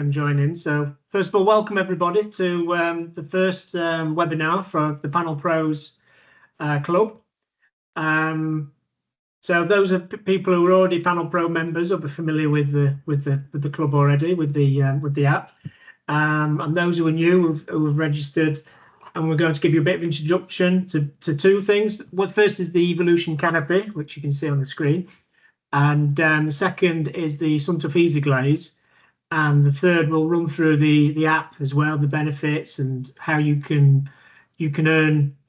and joining. So first of all, welcome everybody to the first webinar for the Panel Pros Club. So those are people who are already Panel Pro members will be familiar with the club already, with the app, and those who are new who have registered. And we're going to give you a bit of introduction to two things. Well, first is the Evolution Canopy, which you can see on the screen, and the second is the EZ Glaze, and the third will run through the app as well, the benefits and how you can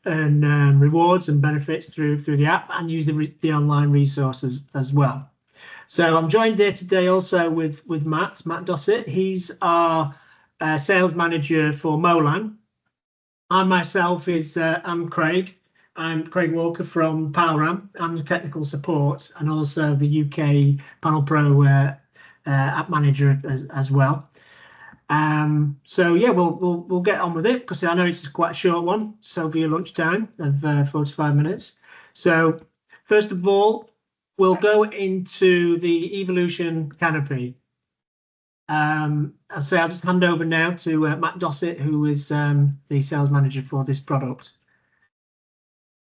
earn rewards and benefits through the app, and use the online resources as well. So I'm joined here today also with Matt Dossett. He's our sales manager for Molan. I myself I'm Craig. I'm Craig Walker from PowerAm. I'm the technical support and also the UK Panel Pro app manager as well. So yeah, we'll get on with it because I know it's quite a short one. So for your lunchtime of 45 minutes. So first of all, we'll go into the Evolution Canopy. I'll just hand over now to Matt Dossett, who is the sales manager for this product.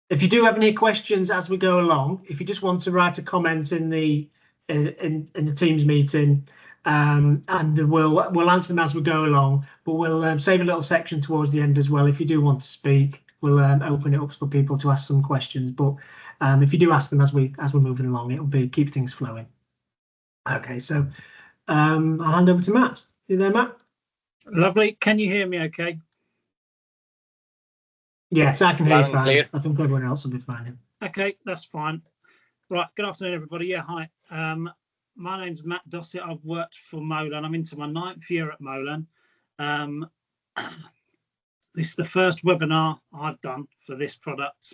If you do have any questions as we go along, if you just want to write a comment in the Teams meeting, and we'll answer them as we go along, but we'll save a little section towards the end as well. If you do want to speak, we'll open it up for people to ask some questions. But if you do ask them as we're moving along, it'll keep things flowing. Okay, so. I'll hand over to Matt. You there, Matt? Lovely. Can you hear me okay? Yes, I can hear you fine. I think everyone else will be fine. Okay, that's fine. Right, good afternoon, everybody. Yeah, hi. My name's Matt Dossett. I've worked for Molan. I'm into my 9th year at Molan. This is the first webinar I've done for this product.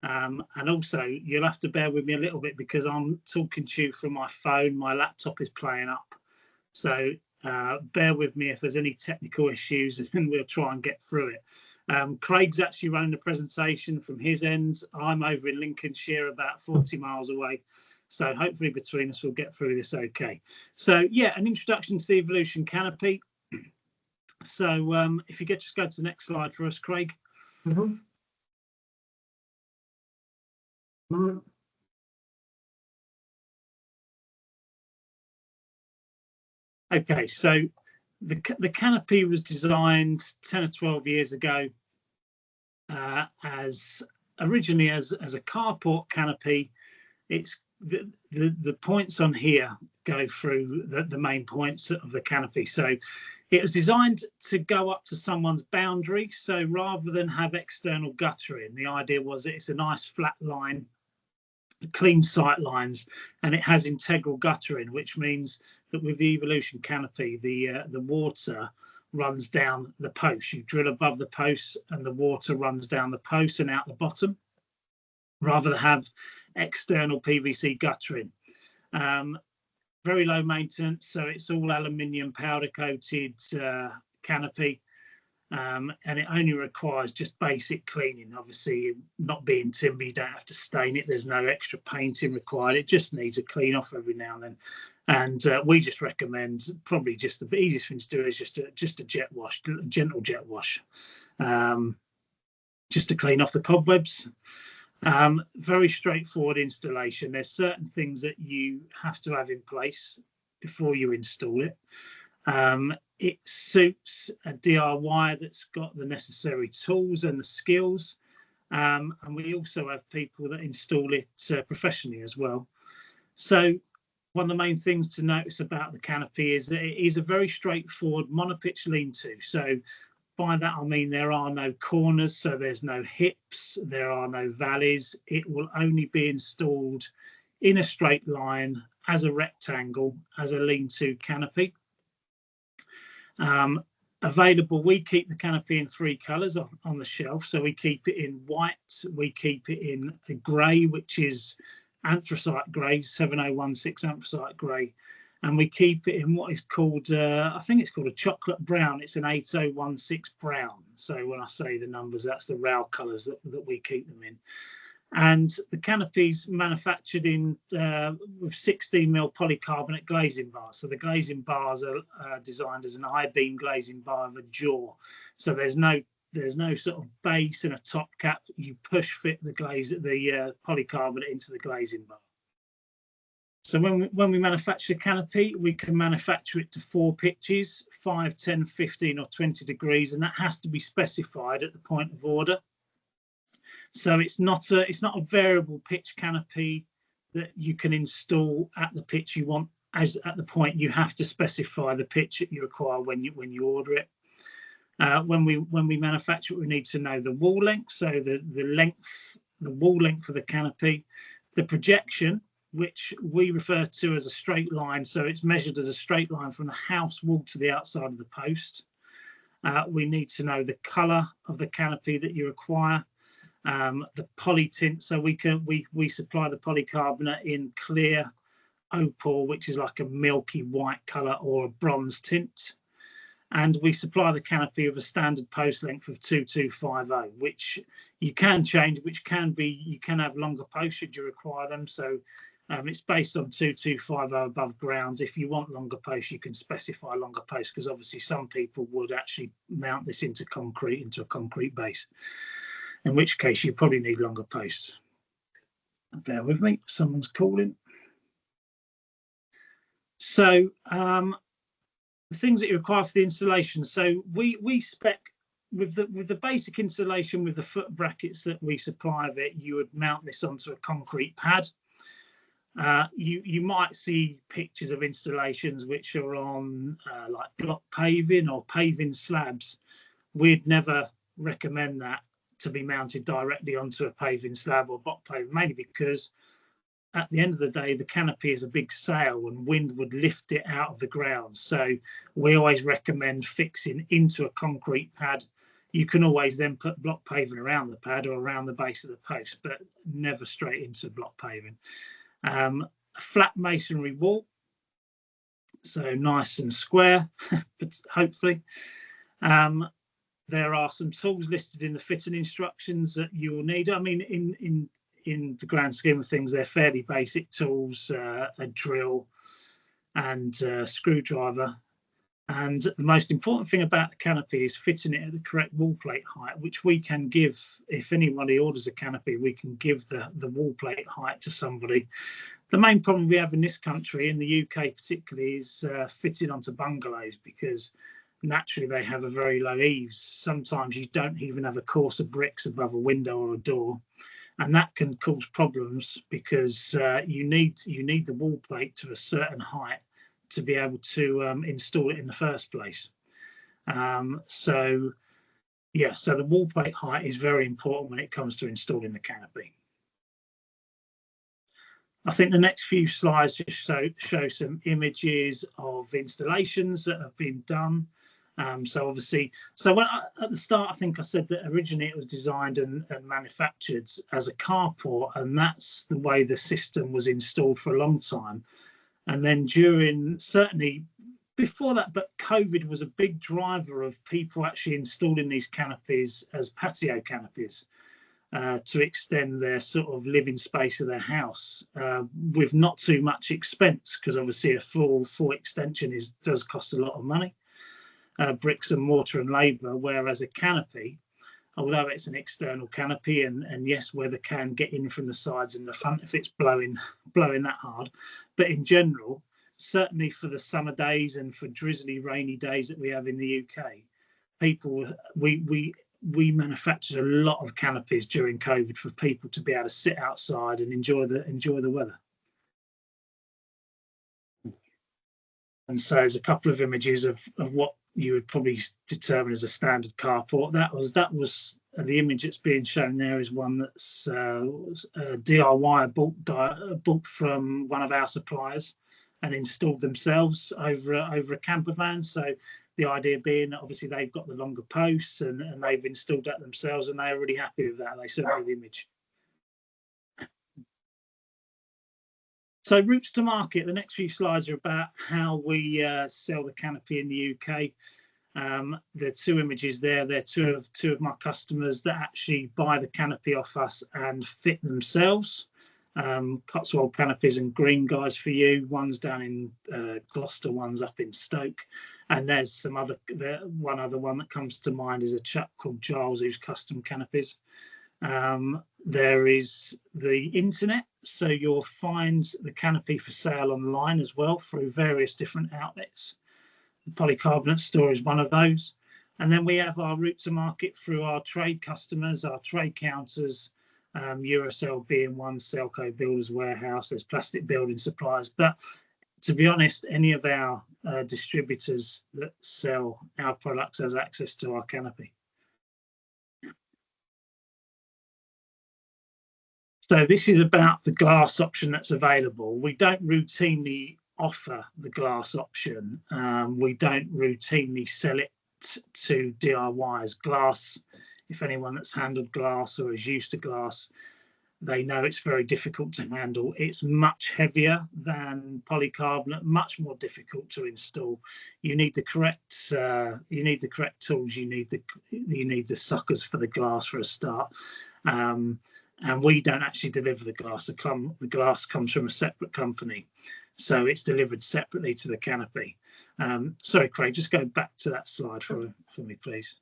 And also, you'll have to bear with me a little bit because I'm talking to you from my phone. My laptop is playing up. So bear with me if there's any technical issues, and we'll try and get through it. Craig's actually running the presentation from his end. I'm over in Lincolnshire, about 40 miles away. So hopefully between us, we'll get through this okay. So yeah, an introduction to the Evolution Canopy. So if you could just go to the next slide for us, Craig. Mm-hmm. Okay, so the canopy was designed 10 or 12 years ago as originally as a carport canopy. It's the points on here go through the main points of the canopy. So it was designed to go up to someone's boundary. So rather than have external guttering, the idea was that it's a nice flat line, clean sight lines, and it has integral guttering, which means that with the Evolution Canopy, the water runs down the post. You drill above the post and the water runs down the post and out the bottom, rather than have external PVC guttering. Very low maintenance, so it's all aluminium powder coated canopy. And it only requires just basic cleaning. Obviously, not being timber, you don't have to stain it. There's no extra painting required. It just needs a clean off every now and then. And we just recommend, probably just the easiest thing to do is just a jet wash, a gentle jet wash, just to clean off the cobwebs. Very straightforward installation. There's certain things that you have to have in place before you install it. It suits a DIY that's got the necessary tools and the skills, and we also have people that install it professionally as well. So one of the main things to notice about the canopy is that it is a very straightforward monopitch lean-to. So by that I mean there are no corners, so there's no hips, there are no valleys. It will only be installed in a straight line as a rectangle, as a lean-to canopy. Available, we keep the canopy in 3 colours on the shelf. So we keep it in white, we keep it in a grey, which is anthracite grey, 7016 anthracite grey, and we keep it in what is called, I think it's called a chocolate brown. It's an 8016 brown. So when I say the numbers, that's the RAL colours that we keep them in. And the canopy's manufactured in with 16mm polycarbonate glazing bars. So the glazing bars are designed as an I-beam glazing bar with a jaw. So there's no sort of base and a top cap. You push fit the polycarbonate into the glazing bar. So when we manufacture a canopy, we can manufacture it to 4 pitches, 5, 10, 15 or 20 degrees, and that has to be specified at the point of order. So it's not a variable pitch canopy that you can install at the pitch you want. As at the point, you have to specify the pitch that you require when you order it. When we manufacture it, we need to know the wall length, so the wall length of the canopy, the projection, which we refer to as a straight line. So it's measured as a straight line from the house wall to the outside of the post. We need to know the colour of the canopy that you require, the poly tint. So we supply the polycarbonate in clear opal, which is like a milky white colour, or a bronze tint. And we supply the canopy with a standard post length of 2250, which you can change, which can be, you can have longer posts should you require them. So it's based on 2250 above ground. If you want longer posts, you can specify longer posts, because obviously some people would actually mount this into a concrete base, in which case you probably need longer posts. Bear with me, someone's calling. So the things that you require for the installation. So we spec with the basic installation with the foot brackets that we supply of it. You would mount this onto a concrete pad. You might see pictures of installations which are on like block paving or paving slabs. We'd never recommend that to be mounted directly onto a paving slab or block paving, mainly because at the end of the day, the canopy is a big sail and wind would lift it out of the ground. So we always recommend fixing into a concrete pad. You can always then put block paving around the pad or around the base of the post, but never straight into block paving. A flat masonry wall, so nice and square, but hopefully. There are some tools listed in the fitting instructions that you will need. I mean, in the grand scheme of things, they're fairly basic tools, a drill and a screwdriver. And the most important thing about the canopy is fitting it at the correct wall plate height, which we can give. If anybody orders a canopy, we can give the wall plate height to somebody. The main problem we have in this country, in the UK particularly, is fitting onto bungalows, because naturally they have a very low eaves. Sometimes you don't even have a course of bricks above a window or a door. And that can cause problems, because you need the wall plate to a certain height to be able to install it in the first place. So the wall plate height is very important when it comes to installing the canopy. I think the next few slides just show some images of installations that have been done. So obviously, at the start, I think I said that originally it was designed and manufactured as a carport, and that's the way the system was installed for a long time. And then certainly before that, but COVID was a big driver of people actually installing these canopies as patio canopies to extend their sort of living space of their house with not too much expense, because obviously a full extension does cost a lot of money. Bricks and mortar and labour, whereas a canopy, although it's an external canopy, and yes, weather can get in from the sides and the front if it's blowing that hard, but in general, certainly for the summer days and for drizzly, rainy days that we have in the UK, we manufactured a lot of canopies during COVID for people to be able to sit outside and enjoy the weather. And so there's a couple of images of what you would probably determine as a standard carport. That was the image that's being shown there is one that's DIY bought from one of our suppliers and installed themselves over a camper van. So the idea being that obviously they've got the longer posts and they've installed that themselves, and they're really happy with that. They sent me the image. So routes to market, the next few slides are about how we sell the canopy in the UK. The two images there, they're two of my customers that actually buy the canopy off us and fit themselves. Cotswold Canopies and Green Guys for you. One's down in Gloucester, one's up in Stoke, and there's some other. One other one that comes to mind is a chap called Giles who's custom canopies. There is the internet, so you'll find the canopy for sale online as well through various different outlets. The polycarbonate store is one of those, and then we have our route to market through our trade customers, our trade counters. Eurocell being one, Selco Builders Warehouse, there's Plastic Building Supplies. But to be honest, any of our distributors that sell our products has access to our canopy. So this is about the glass option that's available. We don't routinely offer the glass option. We don't routinely sell it to DIYers. Glass, if anyone that's handled glass or is used to glass, they know it's very difficult to handle. It's much heavier than polycarbonate, much more difficult to install. You need the correct tools. You need the suckers for the glass for a start. And we don't actually deliver the glass. The glass comes from a separate company, so it's delivered separately to the canopy. Sorry, Craig, just go back to that slide for me, please.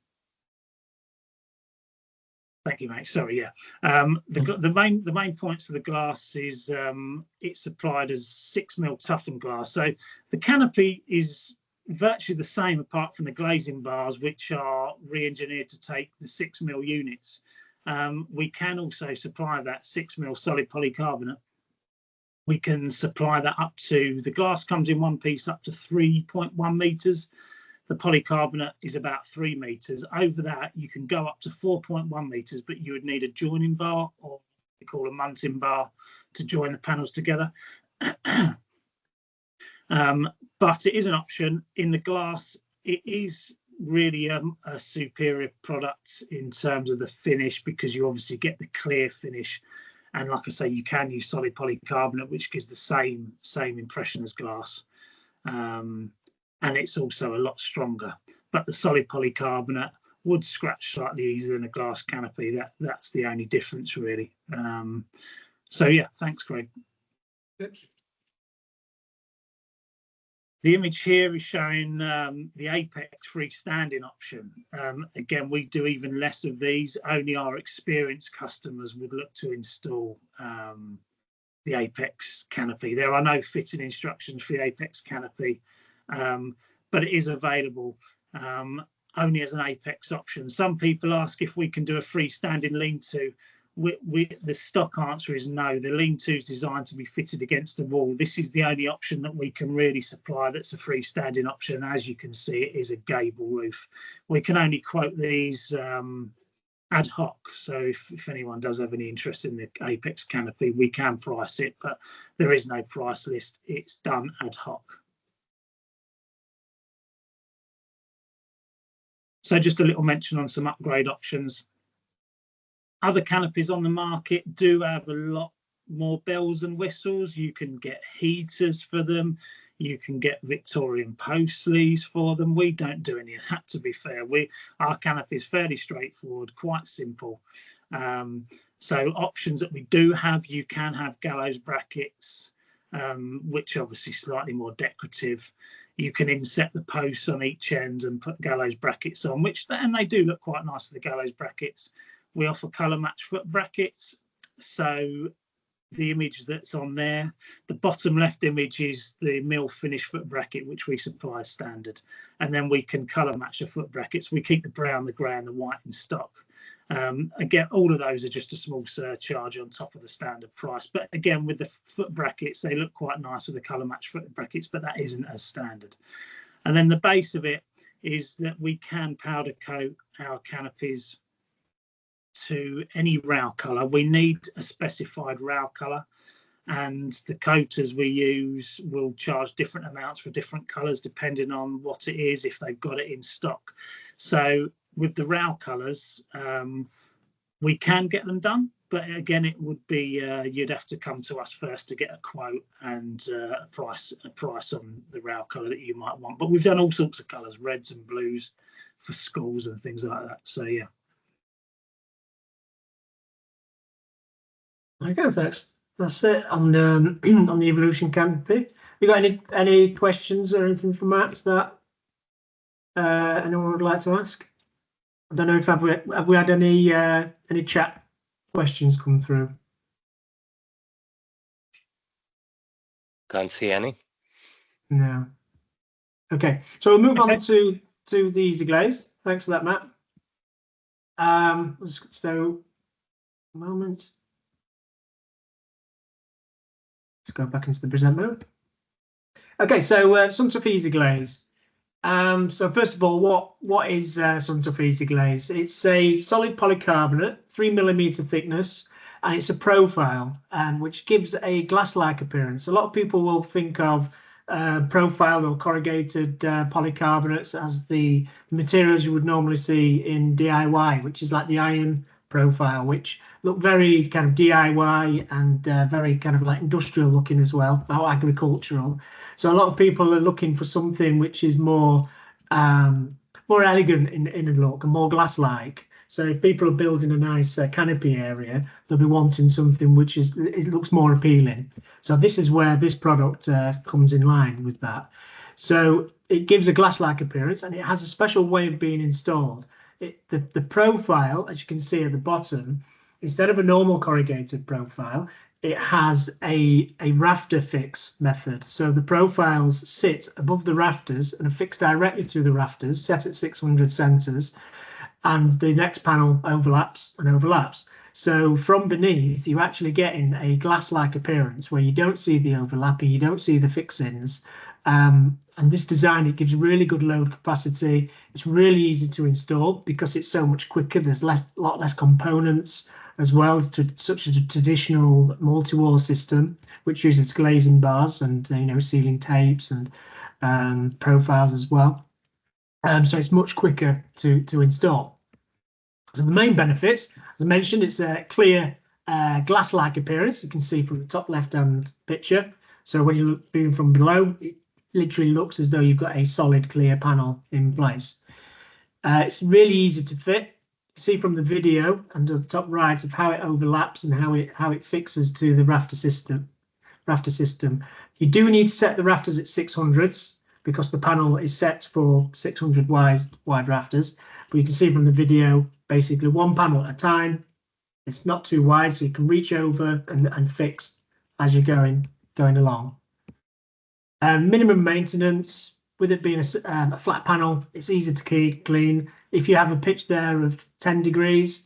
Thank you, mate. Sorry, yeah. The main points of the glass is it's supplied as 6mm toughened glass. So the canopy is virtually the same apart from the glazing bars, which are re-engineered to take the 6mm units. We can also supply that 6mm solid polycarbonate. We can supply that up to, the glass comes in one piece up to 3.1 meters. The polycarbonate is about 3 meters. Over that, you can go up to 4.1 meters, but you would need a joining bar, or what we call a munting bar, to join the panels together. But it is an option. In the glass, it is really a superior product in terms of the finish, because you obviously get the clear finish, and like I say, you can use solid polycarbonate, which gives the same impression as glass, and it's also a lot stronger. But the solid polycarbonate would scratch slightly easier than a glass canopy. That's the only difference, really. So yeah, thanks, Craig. The image here is showing the Apex freestanding option. Again, we do even less of these. Only our experienced customers would look to install the Apex canopy. There are no fitting instructions for the Apex canopy, but it is available only as an Apex option. Some people ask if we can do a freestanding lean-to. The stock answer is no. The lean-to is designed to be fitted against the wall. This is the only option that we can really supply that's a freestanding option. As you can see, it is a gable roof. We can only quote these ad hoc. So if anyone does have any interest in the Apex canopy, we can price it, but there is no price list. It's done ad hoc. So just a little mention on some upgrade options. Other canopies on the market do have a lot more bells and whistles. You can get heaters for them. You can get Victorian post sleeves for them. We don't do any of that, to be fair. Our canopy is fairly straightforward, quite simple. So options that we do have, you can have gallows brackets, which are obviously slightly more decorative. You can inset the posts on each end and put gallows brackets on, and they do look quite nice, the gallows brackets. We offer colour match foot brackets. So the image that's on there, the bottom left image is the mill finish foot bracket, which we supply as standard. And then we can colour match the foot brackets. We keep the brown, the grey and the white in stock. Again, all of those are just a small surcharge on top of the standard price. But again, with the foot brackets, they look quite nice with the colour match foot brackets, but that isn't as standard. And then the base of it is that we can powder coat our canopies to any rail colour. We need a specified rail colour, and the coaters we use will charge different amounts for different colours depending on what it is, if they've got it in stock. So with the rail colours, we can get them done. but again, it would be you'd have to come to us first to get a quote and a price on the rail colour that you might want. But we've done all sorts of colours, reds and blues for schools and things like that. So yeah. Okay, that's it on the on the Evolution Canopy. You got any questions or anything from Matt that anyone would like to ask? I don't know if have we had any chat questions come through. Can't see any. No. Okay, so we'll move on to the EZ Glaze. Thanks for that, Matt. So a moment. Let's go back into the present mode. Okay, so some tough EZ Glaze. So first of all, what is some tough EZ Glaze? It's a solid polycarbonate, 3mm thickness, and it's a profile, which gives a glass-like appearance. A lot of people will think of profiled or corrugated polycarbonates as the materials you would normally see in DIY, which is like the iron profile, which look very kind of DIY and very kind of like industrial looking as well, or agricultural. So a lot of people are looking for something which is more elegant in a look and more glass-like. So if people are building a nice canopy area, they'll be wanting something which it looks more appealing. So this is where this product comes in line with that. So it gives a glass-like appearance, and it has a special way of being installed. The profile, as you can see at the bottom, instead of a normal corrugated profile, it has a rafter fix method. So the profiles sit above the rafters and are fixed directly to the rafters, set at 600 centres, and the next panel overlaps and overlaps. So from beneath, you're actually getting a glass-like appearance where you don't see the overlapping, you don't see the fixings. And this design, it gives really good load capacity. It's really easy to install because it's so much quicker. There's a lot less components as well, such as a traditional multi-wall system, which uses glazing bars and sealing tapes and profiles as well. So it's much quicker to install. So the main benefits, as I mentioned, it's a clear glass-like appearance. You can see from the top left-hand picture. So when you're viewing from below, it literally looks as though you've got a solid clear panel in place. It's really easy to fit. You see from the video under the top right of how it overlaps and how it fixes to the rafter system. You do need to set the rafters at 600s because the panel is set for 600 wide rafters. But you can see from the video, basically one panel at a time. It's not too wide, so you can reach over and fix as you're going along. Minimum maintenance, with it being a flat panel, it's easy to keep clean. If you have a pitch there of 10 degrees,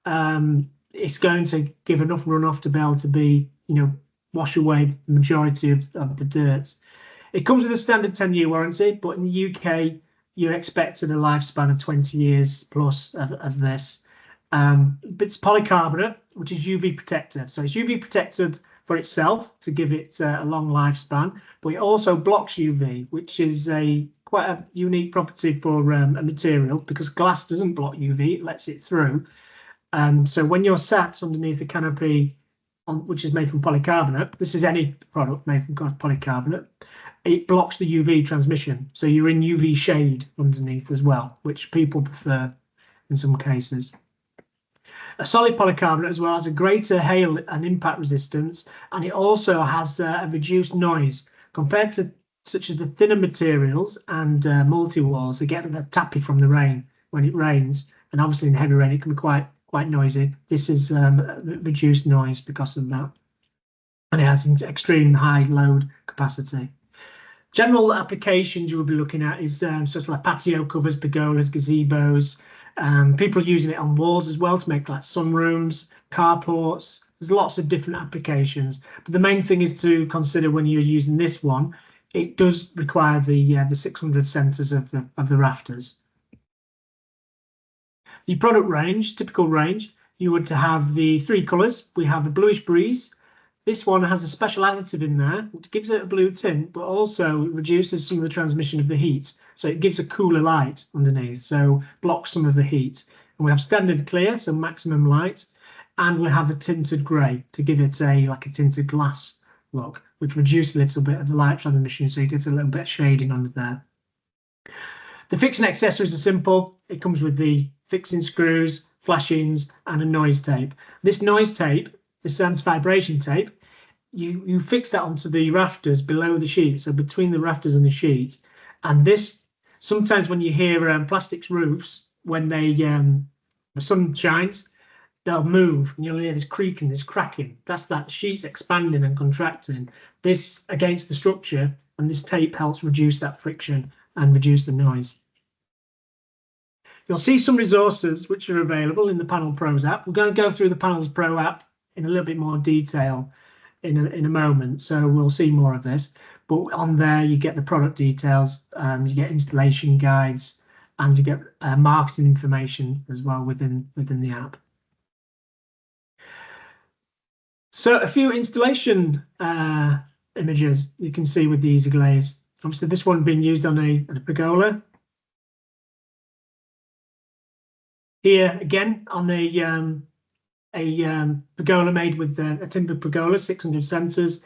it's going to give enough runoff to be able to wash away the majority of the dirt. It comes with a standard 10-year warranty, but in the UK, you're expected a lifespan of 20 years plus of this. But it's polycarbonate, which is UV protected. So it's UV protected for itself to give it a long lifespan, but it also blocks UV, which is quite a unique property for a material because glass doesn't block UV, it lets it through. So when you're sat underneath a canopy which is made from polycarbonate, this is any product made from polycarbonate, it blocks the UV transmission. So you're in UV shade underneath as well, which people prefer in some cases. A solid polycarbonate as well has a greater hail and impact resistance, and it also has a reduced noise compared to such as the thinner materials and multi-walls. They get the tappy from the rain when it rains, and obviously in heavy rain it can be quite noisy. This is reduced noise because of that, and it has extreme high load capacity. General applications you will be looking at is sort of like patio covers, pergolas, gazebos. People are using it on walls as well to make like sunrooms, carports. There's lots of different applications, but the main thing is to consider when you're using this one, it does require the 600 centres of the rafters. The product range, typical range, you would have the 3 colours. We have a bluish breeze. This one has a special additive in there, which gives it a blue tint, but also reduces some of the transmission of the heat. So it gives a cooler light underneath, so blocks some of the heat. And we have standard clear, so maximum light. and we have a tinted grey to give it like a tinted glass look, which reduces a little bit of the light from the machine, so you get a little bit of shading under there. The fixing accessories are simple. It comes with the fixing screws, flashings, and a noise tape. This noise tape, this anti-vibration tape, you fix that onto the rafters below the sheet, so between the rafters and the sheet. And this, sometimes when you hear plastics roofs, when they the sun shines, they'll move, and you'll hear this creaking, this cracking. That's that the sheet's expanding and contracting. This against the structure, and this tape helps reduce that friction and reduce the noise. You'll see some resources which are available in the Panel Pros app. We're going to go through the Panels Pro app in a little bit more detail in a moment, so we'll see more of this. But on there, you get the product details, you get installation guides, and you get marketing information as well within the app. So a few installation images you can see with the EZ Glaze. Obviously, this one being used on a pergola. Here again on a pergola made with a timber pergola, 600 centres,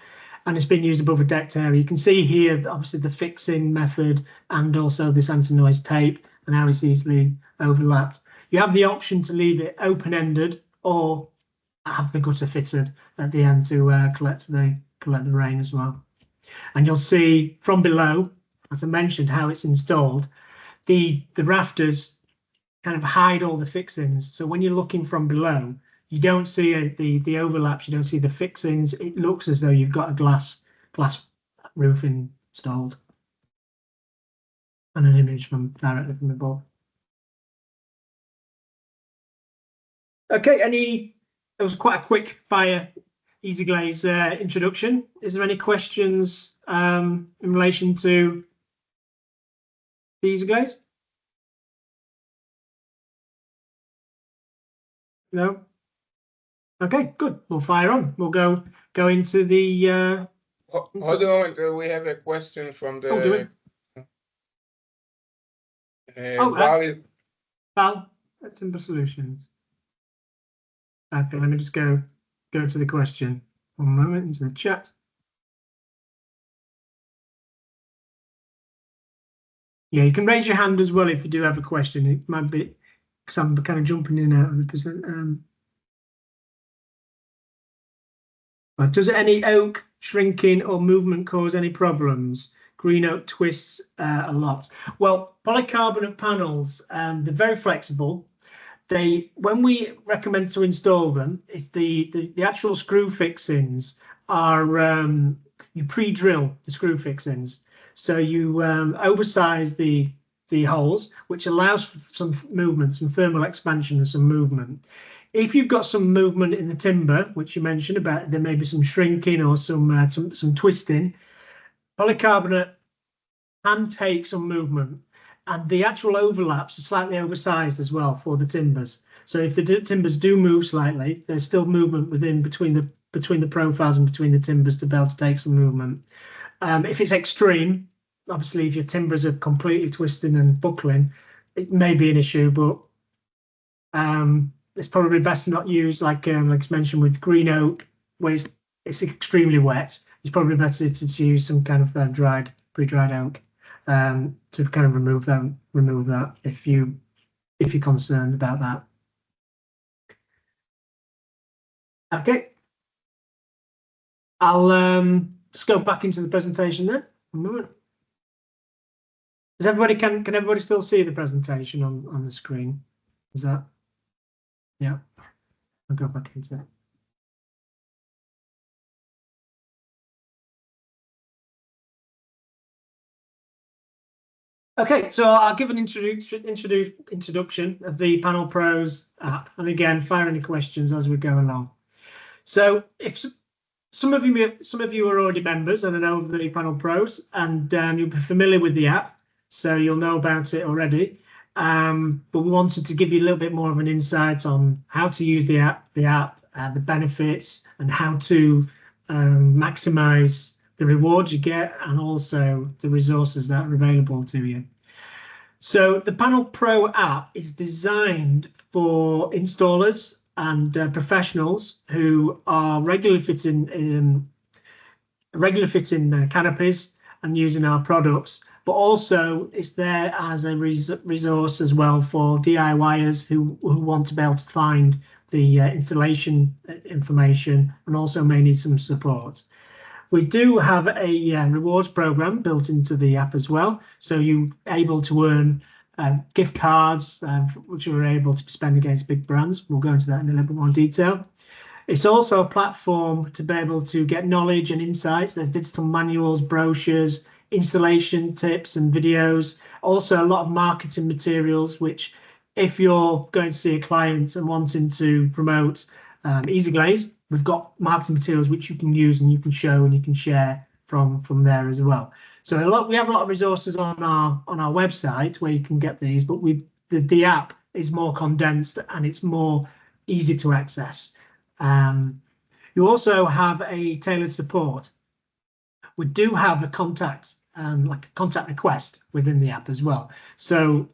and it's been used above a decked area. You can see here, obviously, the fixing method and also this anti-noise tape and how it's easily overlapped. You have the option to leave it open-ended or have the gutter fitted at the end to collect the rain as well. And you'll see from below, as I mentioned, how it's installed. The rafters kind of hide all the fixings. So when you're looking from below, you don't see the overlaps, you don't see the fixings. It looks as though you've got a glass roof installed. And an image directly from above. Okay, that was quite a quick fire EZ Glaze introduction. Is there any questions in relation to the EZ Glaze? No? Okay, good. We'll fire on. We'll go into the... Hold on, we have a question from the... Oh, do we? Val at Timber Solutions. Okay, let me just go to the question. One moment into the chat. Yeah, you can raise your hand as well if you do have a question. It might be because I'm kind of jumping in and out of but does any oak shrinking or movement cause any problems? Green oak twists a lot. Well, polycarbonate panels, they're very flexible. When we recommend to install them, it's the actual screw fixings are you pre-drill the screw fixings, so you oversize the holes, which allows for some movement, some thermal expansion and some movement. If you've got some movement in the timber, which you mentioned about, there may be some shrinking or some twisting. Polycarbonate can take some movement, and the actual overlaps are slightly oversized as well for the timbers. So if the timbers do move slightly, there's still movement between the profiles and between the timbers to be able to take some movement. If it's extreme, obviously, if your timbers are completely twisting and buckling, it may be an issue, but it's probably best to not use, like I mentioned with green oak, where it's extremely wet. It's probably better to use some kind of pre-dried oak to kind of remove that if you're concerned about that. Okay, I'll just go back into the presentation then. One moment. Does everybody can everybody still see the presentation on the screen? Is that? Yeah, I'll go back into it. Okay, so I'll give an introduction of the Panel Pros app, and again, fire any questions as we go along. So, if some of you are already members, and I know of the Panel Pros, and you'll be familiar with the app, so you'll know about it already. But we wanted to give you a little bit more of an insight on how to use the app, the benefits, and how to maximize the rewards you get and also the resources that are available to you. So the Panel Pro app is designed for installers and professionals who are regularly fitting canopies and using our products, but also it's there as a resource as well for DIYers who want to be able to find the installation information and also may need some support. We do have a rewards program built into the app as well, so you're able to earn gift cards, which are able to spend against big brands. We'll go into that in a little bit more detail. It's also a platform to be able to get knowledge and insights. There's digital manuals, brochures, installation tips and videos. Also a lot of marketing materials, which if you're going to see a client and wanting to promote EZ Glaze, we've got marketing materials which you can use and you can show and you can share from there as well. So we have a lot of resources on our website where you can get these, but the app is more condensed and it's more easy to access. You also have a tailored support. We do have a contact, like a contact request within the app as well. So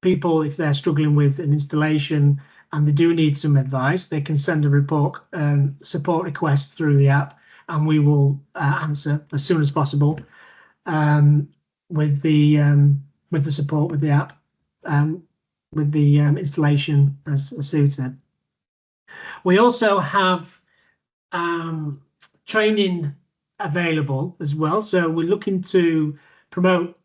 people, if they're struggling with an installation and they do need some advice, they can send a support request through the app, and we will answer as soon as possible with the support with the app, with the installation as suited. We also have training available as well. So we're looking to promote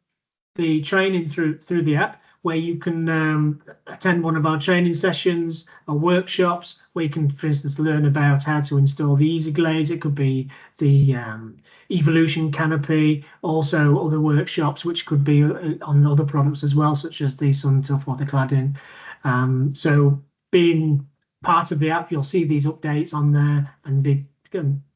the training through the app, where you can attend one of our training sessions or workshops where you can, for instance, learn about how to install the EZ Glaze. It could be the Evolution Canopy, also other workshops which could be on other products as well, such as the sun tough water cladding. So being part of the app, you'll see these updates on there and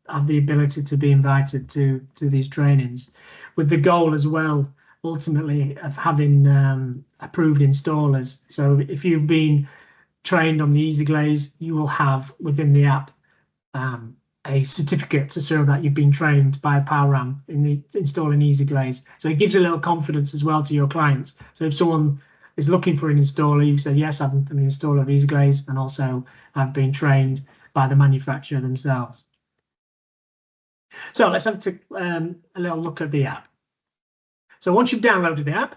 have the ability to be invited to these trainings, with the goal as well ultimately of having approved installers. So if you've been trained on the EZ Glaze, you will have within the app a certificate to show that you've been trained by a power RAM in installing EZ Glaze. So it gives a little confidence as well to your clients. So if someone is looking for an installer, you say, yes, I'm an installer of EZ Glaze and also I've been trained by the manufacturer themselves. So let's have a little look at the app. So once you've downloaded the app,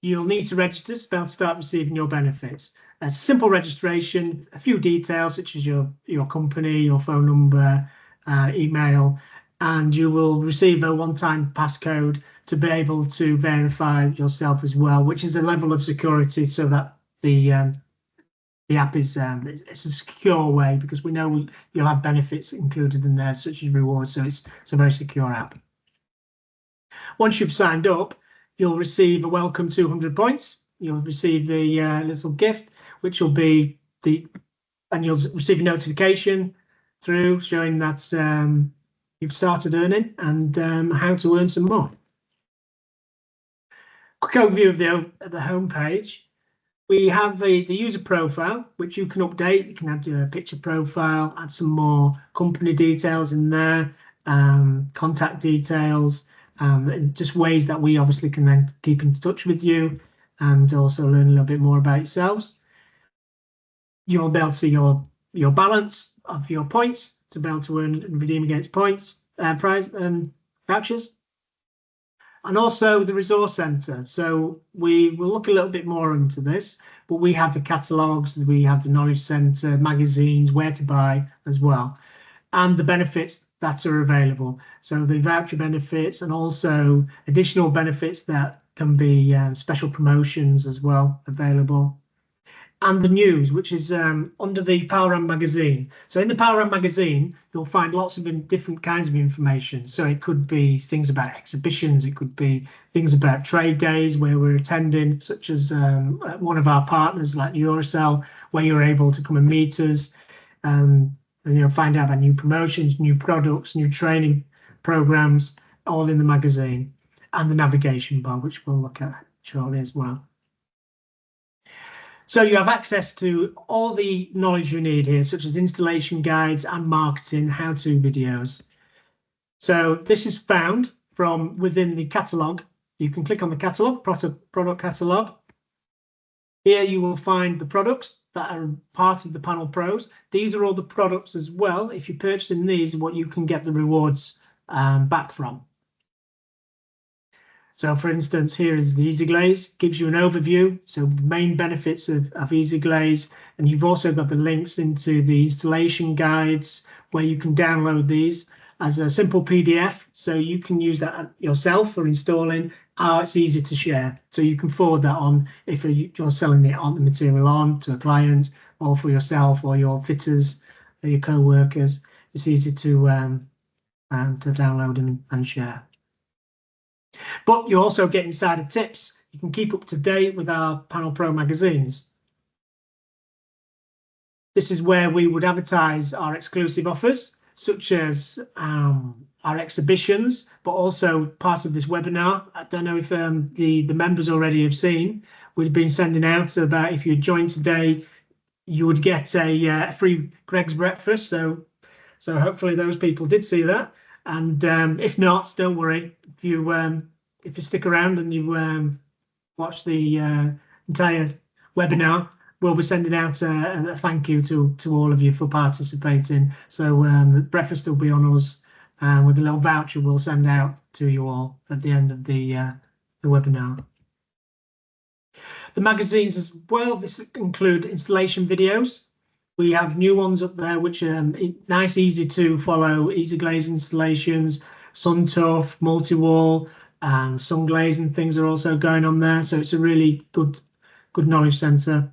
you'll need to register to be able to start receiving your benefits. A simple registration, a few details such as your company, your phone number, email, and you will receive a one-time passcode to be able to verify yourself as well, which is a level of security so that the app is it's a secure way, because we know you'll have benefits included in there such as rewards, so it's a very secure app. Once you've signed up, you'll receive a welcome 200 points. You'll receive the little gift, which will be and you'll receive a notification through showing that you've started earning and how to earn some more. Quick overview of the home page. We have the user profile, which you can update. You can add a picture profile, add some more company details in there, contact details, and just ways that we obviously can then keep in touch with you and also learn a little bit more about yourselves. You'll be able to see your balance of your points to be able to earn and redeem against points, prize and vouchers. And also the resource centre. So we will look a little bit more into this, but we have the catalogues, we have the knowledge centre, magazines, where to buy as well, and the benefits that are available. So the voucher benefits and also additional benefits that can be special promotions as well available. And the news, which is under the Power RAM magazine. So in the Power RAM magazine, you'll find lots of different kinds of information. So it could be things about exhibitions, it could be things about trade days where we're attending, such as one of our partners like Eurocell, where you're able to come and meet us and find out about new promotions, new products, new training programs, all in the magazine, and the navigation bar, which we'll look at shortly as well. So you have access to all the knowledge you need here, such as installation guides and marketing how-to videos. So this is found from within the catalogue. You can click on the catalogue, product catalogue, Here you will find the products that are part of the Panel Pros. These are all the products as well. If you're purchasing these, what you can get the rewards back from. So for instance, here is the EZ Glaze, gives you an overview. So main benefits of EZ Glaze, and you've also got the links into the installation guides where you can download these as a simple PDF. So you can use that yourself for installing. It's easy to share. So you can forward that on if you're selling it on the material on to a client or for yourself or your fitters or your co-workers. It's easy to download and share. But you also get insider tips. You can keep up to date with our Panel Pro magazines. This is where we would advertise our exclusive offers, such as our exhibitions, but also part of this webinar. I don't know if the members already have seen. We've been sending out about, if you join today, you would get a free Greg's breakfast. So hopefully those people did see that. And if not, don't worry. If you stick around and you watch the entire webinar, we'll be sending out a thank you to all of you for participating. So the breakfast will be on us with a little voucher we'll send out to you all at the end of the webinar. The magazines as well, this include installation videos. We have new ones up there which are nice, easy to follow. EZ Glaze installations, sun turf, multi-wall, sun glaze and things are also going on there. So it's a really good knowledge centre.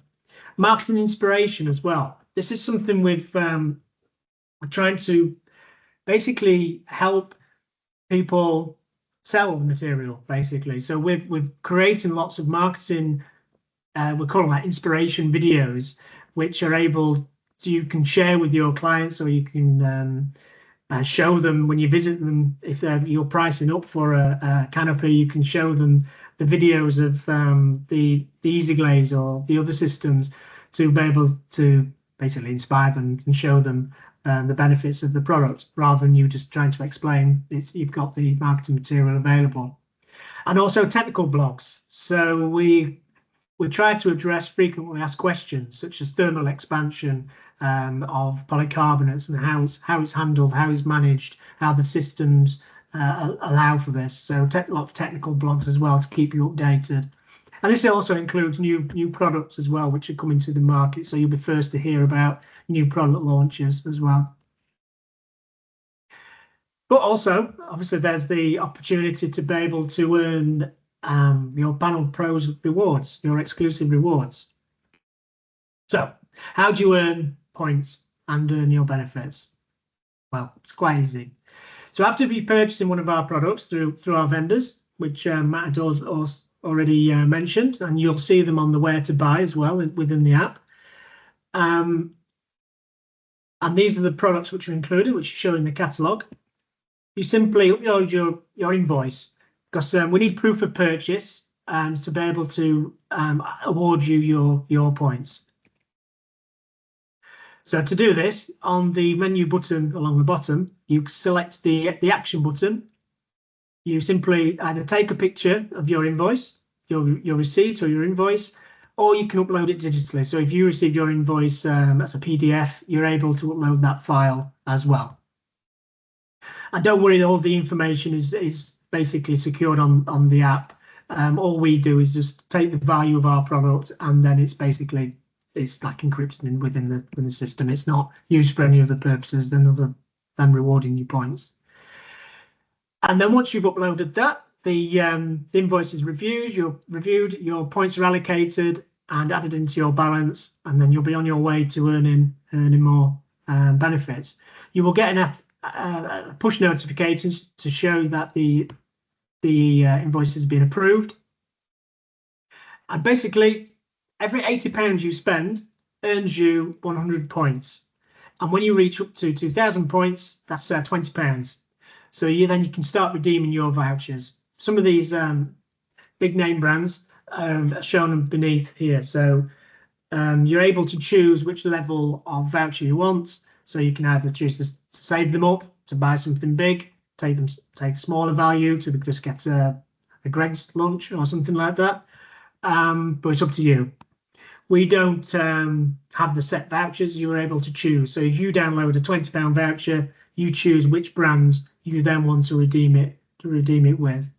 Marketing inspiration as well. This is something we're trying to basically help people sell the material, basically. So we're creating lots of marketing, we're calling that inspiration videos, which are you can share with your clients, or you can show them when you visit them. If you're pricing up for a canopy, you can show them the videos of the EZ Glaze or the other systems to be able to basically inspire them and show them the benefits of the product, rather than you just trying to explain. You've got the marketing material available. And also technical blogs. So we try to address frequently asked questions, such as thermal expansion of polycarbonates and how it's handled, how it's managed, how the systems allow for this. So a lot of technical blogs as well to keep you updated. And this also includes new products as well, which are coming to the market. So you'll be first to hear about new product launches as well. But also, obviously, there's the opportunity to be able to earn your Panel Pros rewards, your exclusive rewards. So how do you earn points and earn your benefits? Well, it's quite easy. So after you purchasing one of our products through our vendors, which Matt had already mentioned, and you'll see them on the where to buy as well within the app. And these are the products which are included, which are shown in the catalogue. You simply upload your invoice, because we need proof of purchase to be able to award you your points. So to do this, on the menu button along the bottom, you select the action button. You simply either take a picture of your invoice, your receipt or your invoice, or you can upload it digitally. So if you receive your invoice as a PDF, you're able to upload that file as well. And don't worry, all the information is basically secured on the app. All we do is just take the value of our product, and then it's like encrypted within the system. It's not used for any other purposes than rewarding you points. And then once you've uploaded that, the invoice is reviewed, your points are allocated and added into your balance, and then you'll be on your way to earning more benefits. You will get a push notifications to show that the invoice has been approved. And basically, every £80 you spend earns you 100 points. And when you reach up to 2,000 points, that's £20. So then you can start redeeming your vouchers. Some of these big name brands are shown beneath here. So you're able to choose which level of voucher you want. So you can either choose to save them up to buy something big, take a smaller value to just get a Greg's lunch or something like that. But it's up to you. we don't have the set vouchers. You're able to choose. So if you download a £20 voucher, you choose which brand you then want to redeem it with.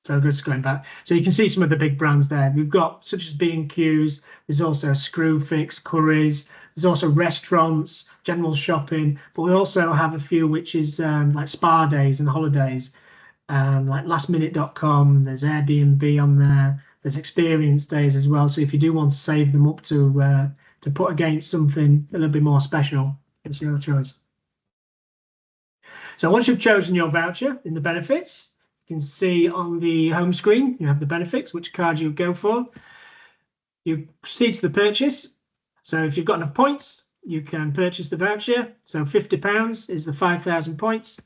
So just going back. So you can see some of the big brands there. We've got such as B&Q's. There's also Screwfix, Currys. There's also restaurants, general shopping. But we also have a few which is like spa days and holidays, like lastminute.com. There's Airbnb on there. There's experience days as well. So if you do want to save them up to put against something a little bit more special, it's your choice. So once you've chosen your voucher in the benefits, you can see on the home screen, you have the benefits, which card you would go for. You proceed to the purchase. So if you've got enough points, you can purchase the voucher. So £50 is the 5,000 points.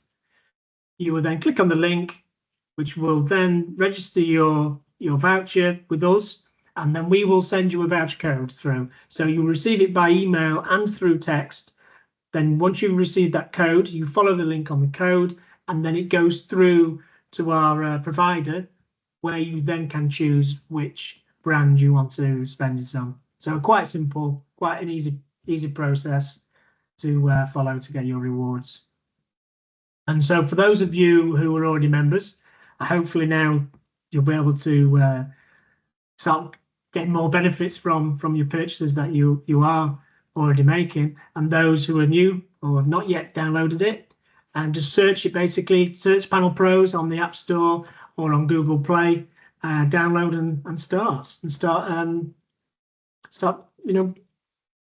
You will then click on the link, which will then register your voucher with us, and then we will send you a voucher code through. So you'll receive it by email and through text. Then once you receive that code, you follow the link on the code, and then it goes through to our provider, where you then can choose which brand you want to spend it on. So quite simple, quite an easy process to follow to get your rewards. And so for those of you who are already members, hopefully now you'll be able to start getting more benefits from your purchases that you are already making. And those who are new or have not yet downloaded it, and just search it, basically search Panel Pros on the App Store or on Google Play, download and start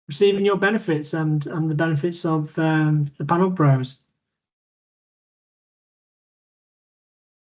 receiving your benefits and the benefits of the Panel Pros.